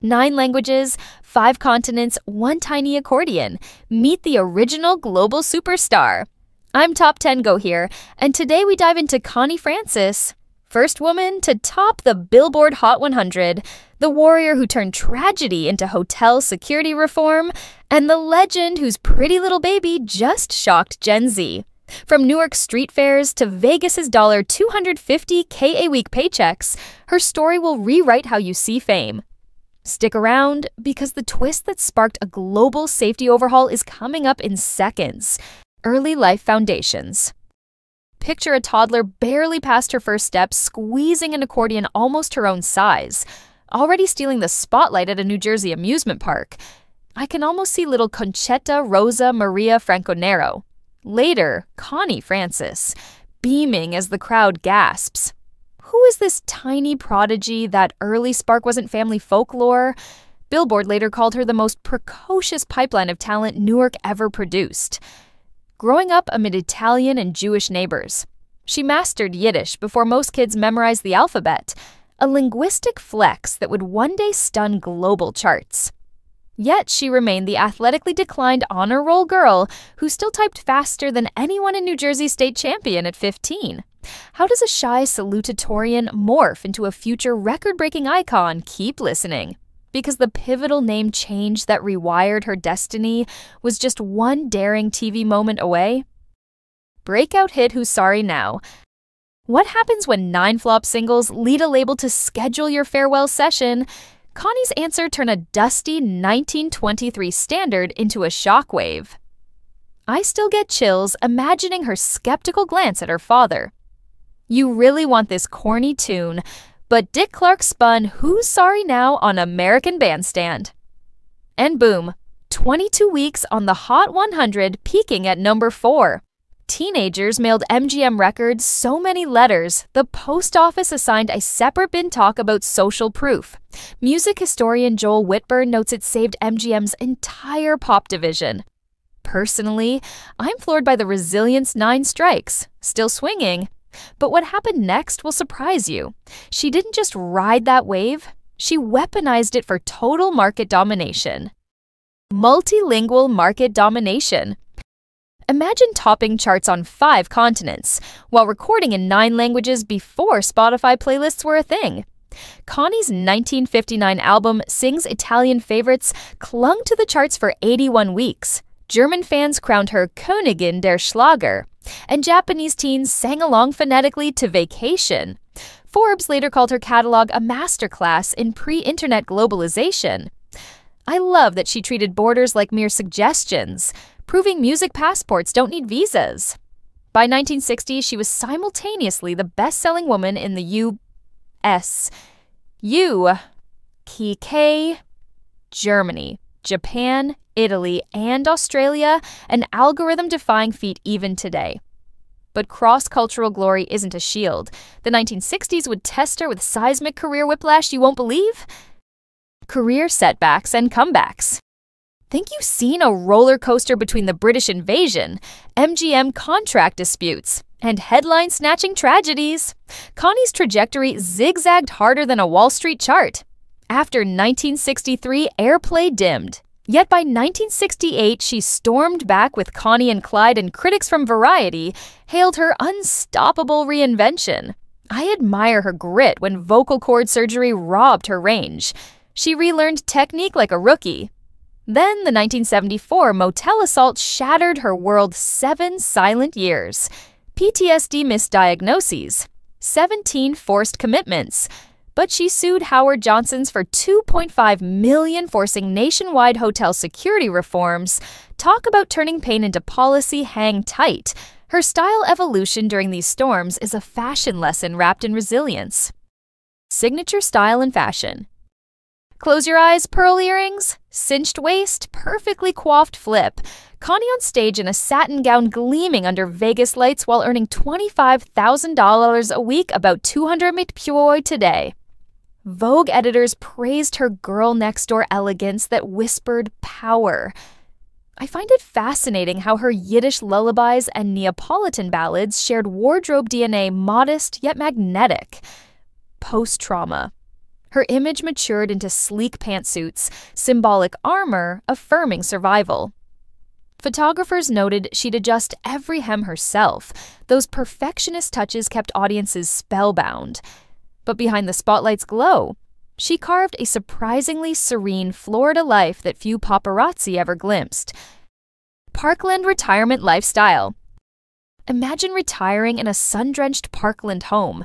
9 languages, 5 continents, 1 tiny accordion. Meet the original global superstar. I'm Top 10 Go here, and today we dive into Connie Francis, first woman to top the Billboard Hot 100, the warrior who turned tragedy into hotel security reform, and the legend whose pretty little baby just shocked Gen Z. From Newark street fairs to Vegas's $250K a week paychecks, her story will rewrite how you see fame. Stick around, because the twist that sparked a global safety overhaul is coming up in seconds. Early life foundations. Picture a toddler barely past her first steps, squeezing an accordion almost her own size, already stealing the spotlight at a New Jersey amusement park. I can almost see little Conchetta Rosa Maria Franconero. Later, Connie Francis, beaming as the crowd gasps. Who is this tiny prodigy? That early spark wasn't family folklore? Billboard later called her the most precocious pipeline of talent Newark ever produced. Growing up amid Italian and Jewish neighbors, she mastered Yiddish before most kids memorized the alphabet, a linguistic flex that would one day stun global charts. Yet she remained the athletically declined honor roll girl who still typed faster than anyone in New Jersey state champion at 15. How does a shy salutatorian morph into a future record-breaking icon? Keep listening, because the pivotal name change that rewired her destiny was just one daring TV moment away. Breakout hit Who's Sorry Now? What happens when 9 flop singles lead a label to schedule your farewell session? Connie's answer turned a dusty 1923 standard into a shockwave. I still get chills imagining her skeptical glance at her father. You really want this corny tune, but Dick Clark spun Who's Sorry Now on American Bandstand. And boom, 22 weeks on the Hot 100, peaking at number 4. Teenagers mailed MGM Records so many letters, the post office assigned a separate bin talk about social proof. Music historian Joel Whitburn notes it saved MGM's entire pop division. Personally, I'm floored by the resilience 9 strikes, still swinging. But what happened next will surprise you. She didn't just ride that wave, she weaponized it for total market domination. Multilingual market domination. Imagine topping charts on 5 continents, while recording in 9 languages before Spotify playlists were a thing. Connie's 1959 album Sing's Italian Favorites clung to the charts for 81 weeks. German fans crowned her Königin der Schlager, and Japanese teens sang along phonetically to Vacation. Forbes later called her catalog a masterclass in pre-internet globalization. I love that she treated borders like mere suggestions, proving music passports don't need visas. By 1960, she was simultaneously the best-selling woman in the U.S., UK, Germany, Japan, Italy, and Australia, an algorithm-defying feat even today. But cross-cultural glory isn't a shield. The 1960s would test her with seismic career whiplash you won't believe. Career setbacks and comebacks. Think you've seen a roller coaster between the British invasion, MGM contract disputes, and headline-snatching tragedies? Connie's trajectory zigzagged harder than a Wall Street chart. After 1963, airplay dimmed. Yet by 1968, she stormed back with Connie and Clyde, and critics from Variety hailed her unstoppable reinvention. I admire her grit when vocal cord surgery robbed her range. She relearned technique like a rookie. Then the 1974 motel assault shattered her world 7 silent years. PTSD misdiagnoses, 17 forced commitments. But she sued Howard Johnson's for $2.5 million, forcing nationwide hotel security reforms. Talk about turning pain into policy, hang tight. Her style evolution during these storms is a fashion lesson wrapped in resilience. Signature style and fashion. Close your eyes, pearl earrings, cinched waist, perfectly coiffed flip. Connie on stage in a satin gown gleaming under Vegas lights while earning $25,000 a week, about 200 pyo today. Vogue editors praised her girl-next-door elegance that whispered power. I find it fascinating how her Yiddish lullabies and Neapolitan ballads shared wardrobe DNA, modest yet magnetic. Post-trauma. Her image matured into sleek pantsuits, symbolic armor affirming survival. Photographers noted she'd adjust every hem herself. Those perfectionist touches kept audiences spellbound. But behind the spotlight's glow, she carved a surprisingly serene Florida life that few paparazzi ever glimpsed. Parkland retirement lifestyle. Imagine retiring in a sun-drenched Parkland home,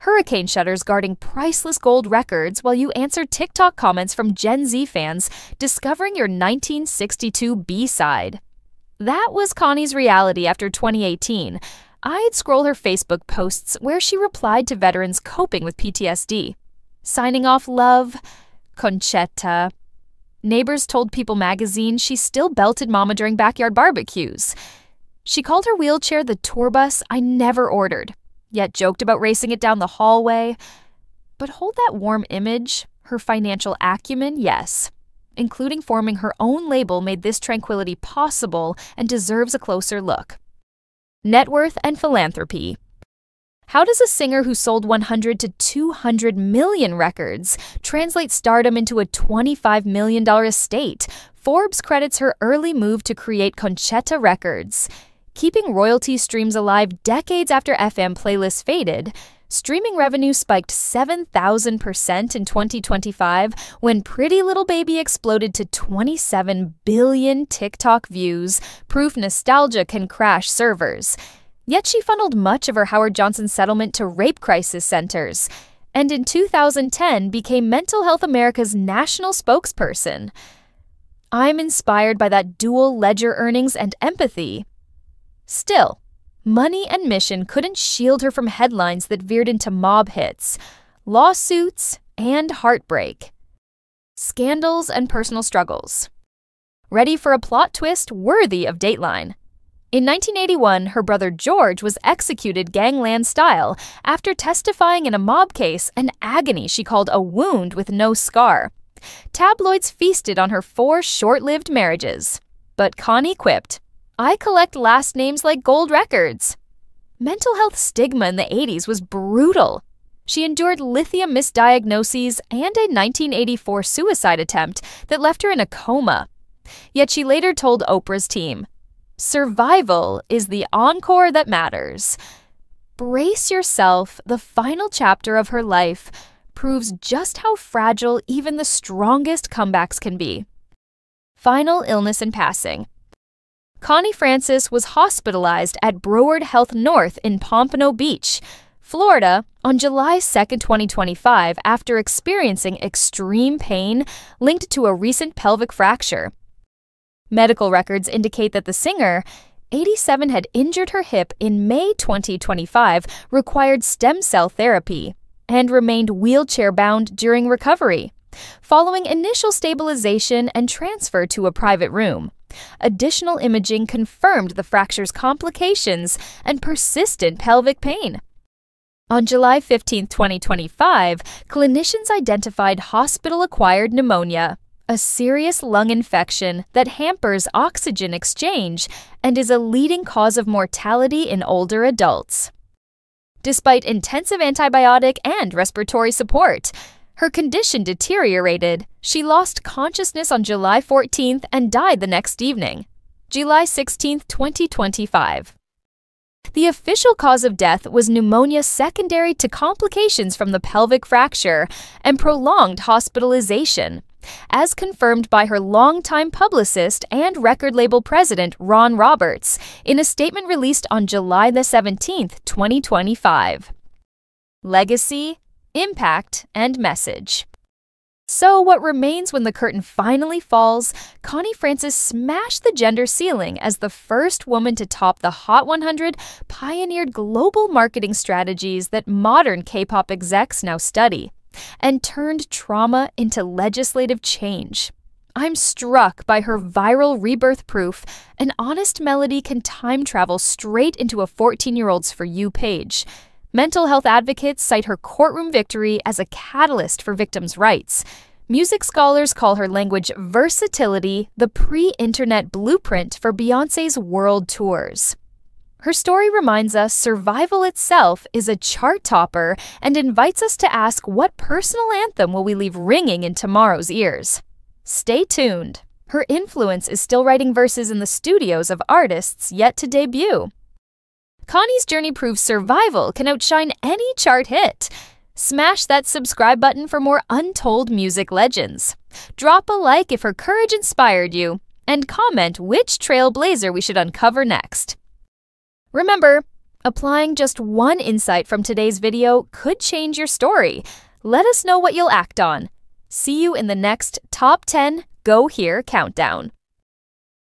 hurricane shutters guarding priceless gold records while you answer TikTok comments from Gen Z fans discovering your 1962 B-side. That was Connie's reality after 2018. I'd scroll her Facebook posts where she replied to veterans coping with PTSD. Signing off love, Conchetta. Neighbors told People magazine she still belted Mama during backyard barbecues. She called her wheelchair the tour bus I never ordered, yet joked about racing it down the hallway. But hold that warm image, her financial acumen, yes. Including forming her own label made this tranquility possible and deserves a closer look. Net worth and philanthropy. How does a singer who sold 100 to 200 million records translate stardom into a $25 million estate? Forbes credits her early move to create Conchetta Records. Keeping royalty streams alive decades after FM playlists faded, streaming revenue spiked 7,000% in 2025 when Pretty Little Baby exploded to 27 billion TikTok views, proof nostalgia can crash servers. Yet she funneled much of her Howard Johnson settlement to rape crisis centers, and in 2010 became Mental Health America's national spokesperson. I'm inspired by that dual ledger earnings and empathy. Still, money and mission couldn't shield her from headlines that veered into mob hits, lawsuits, and heartbreak. Scandals and personal struggles. Ready for a plot twist worthy of Dateline. In 1981, her brother George was executed gangland style after testifying in a mob case, an agony she called a wound with no scar. Tabloids feasted on her 4 short-lived marriages. But Connie quipped, "I collect last names like gold records." Mental health stigma in the 80s was brutal. She endured lithium misdiagnoses and a 1984 suicide attempt that left her in a coma. Yet she later told Oprah's team, "Survival is the encore that matters." Brace yourself, the final chapter of her life proves just how fragile even the strongest comebacks can be. Final illness and passing. Connie Francis was hospitalized at Broward Health North in Pompano Beach, Florida, on July 2, 2025 after experiencing extreme pain linked to a recent pelvic fracture. Medical records indicate that the singer, 87, had injured her hip in May 2025, required stem cell therapy, and remained wheelchair-bound during recovery, following initial stabilization and transfer to a private room. Additional imaging confirmed the fracture's complications and persistent pelvic pain. On July 15, 2025, clinicians identified hospital-acquired pneumonia, a serious lung infection that hampers oxygen exchange and is a leading cause of mortality in older adults. Despite intensive antibiotic and respiratory support, her condition deteriorated. She lost consciousness on July 14th and died the next evening, July 16, 2025. The official cause of death was pneumonia secondary to complications from the pelvic fracture and prolonged hospitalization, as confirmed by her longtime publicist and record label president Ron Roberts in a statement released on July 17, 2025. Legacy, impact, and message. So what remains when the curtain finally falls? Connie Francis smashed the gender ceiling as the first woman to top the Hot 100, pioneered global marketing strategies that modern K-pop execs now study, and turned trauma into legislative change. I'm struck by her viral rebirth proof. An honest melody can time travel straight into a 14-year-old's For You page. Mental health advocates cite her courtroom victory as a catalyst for victims' rights. Music scholars call her language versatility the pre-internet blueprint for Beyoncé's world tours. Her story reminds us survival itself is a chart topper and invites us to ask what personal anthem will we leave ringing in tomorrow's ears. Stay tuned. Her influence is still writing verses in the studios of artists yet to debut. Connie's journey proves survival can outshine any chart hit. Smash that subscribe button for more untold music legends. Drop a like if her courage inspired you, and comment which trailblazer we should uncover next. Remember, applying just one insight from today's video could change your story. Let us know what you'll act on. See you in the next Top 10 Go Here countdown.